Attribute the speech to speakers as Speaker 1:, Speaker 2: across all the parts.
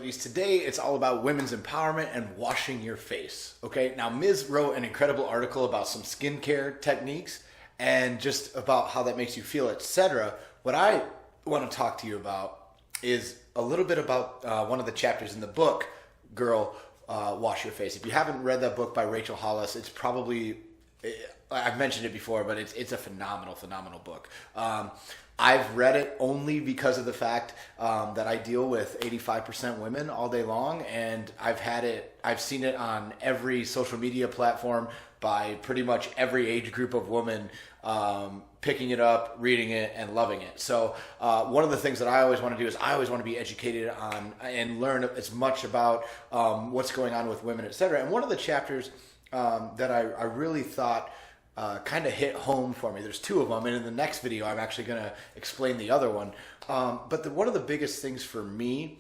Speaker 1: ladies. Today it's all about women's empowerment and washing your face. Okay, now Ms. wrote an incredible article about some skincare techniques and just about how that makes you feel, etc. What I want to talk to you about is a little bit about one of the chapters in the book, Girl, Wash Your Face. If you haven't read that book by Rachel Hollis, it's probably, I've mentioned it before, but it's a phenomenal book. I've read it only because of the fact that I deal with 85% women all day long, and I've seen it on every social media platform by pretty much every age group of women, picking it up, reading it, and loving it. So one of the things that I always want to do is I always want to be educated on and learn as much about what's going on with women, etc. And one of the chapters that I really thought kind of hit home for me. There's two of them, and in the next video I'm actually going to explain the other one. But one of the biggest things for me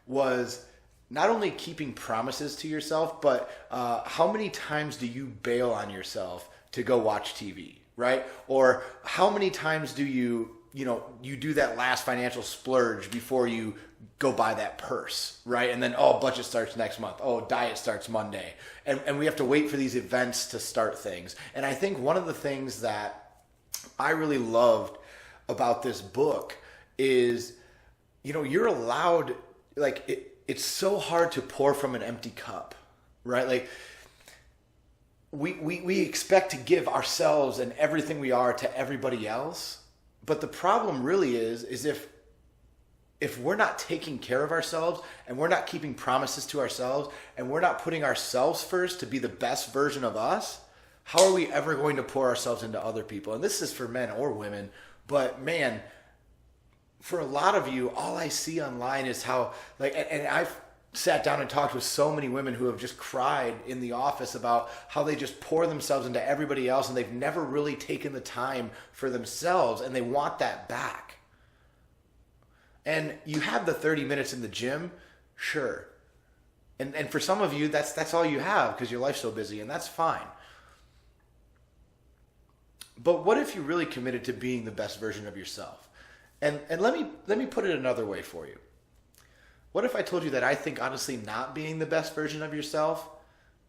Speaker 1: was not only keeping promises to yourself, but how many times do you bail on yourself to go watch TV, right? Or how many times do you do that last financial splurge before you go buy that purse, right? And then, budget starts next month. Diet starts Monday. And we have to wait for these events to start things. And I think one of the things that I really loved about this book is, you're allowed, it's so hard to pour from an empty cup, right? Like, we expect to give ourselves and everything we are to everybody else. But the problem really is if we're not taking care of ourselves and we're not keeping promises to ourselves and we're not putting ourselves first to be the best version of us, how are we ever going to pour ourselves into other people? And this is for men or women, but man, for a lot of you, all I see online is how, and I've sat down and talked with so many women who have just cried in the office about how they just pour themselves into everybody else and they've never really taken the time for themselves, and they want that back. And you have the 30 minutes in the gym, sure. And for some of you, that's all you have because your life's so busy, and that's fine. But what if you really committed to being the best version of yourself? And let me put it another way for you. What if I told you that I think honestly not being the best version of yourself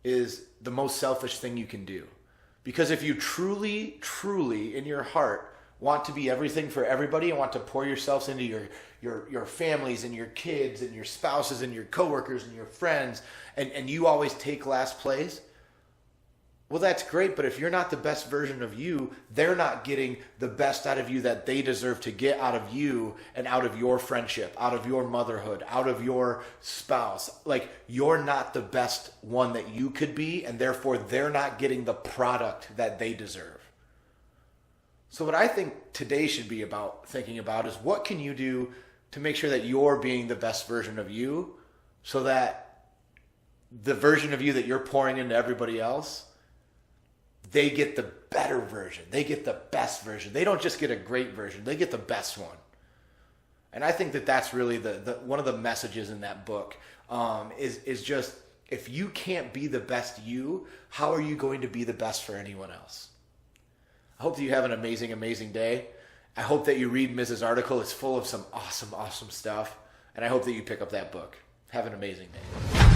Speaker 1: is the most selfish thing you can do? Because if you truly, truly in your heart want to be everything for everybody and want to pour yourselves into your families and your kids and your spouses and your coworkers and your friends, and you always take last place, well, that's great, but if you're not the best version of you, they're not getting the best out of you that they deserve to get out of you and out of your friendship, out of your motherhood, out of your spouse. Like, you're not the best one that you could be, and therefore they're not getting the product that they deserve. So what I think today should be about thinking about is what can you do to make sure that you're being the best version of you so that the version of you that you're pouring into everybody else, they get the better version. They get the best version. They don't just get a great version. They get the best one. And I think that that's really the one of the messages in that book is just, if you can't be the best you, how are you going to be the best for anyone else? I hope that you have an amazing, amazing day. I hope that you read Mrs. article. It's full of some awesome, awesome stuff. And I hope that you pick up that book. Have an amazing day.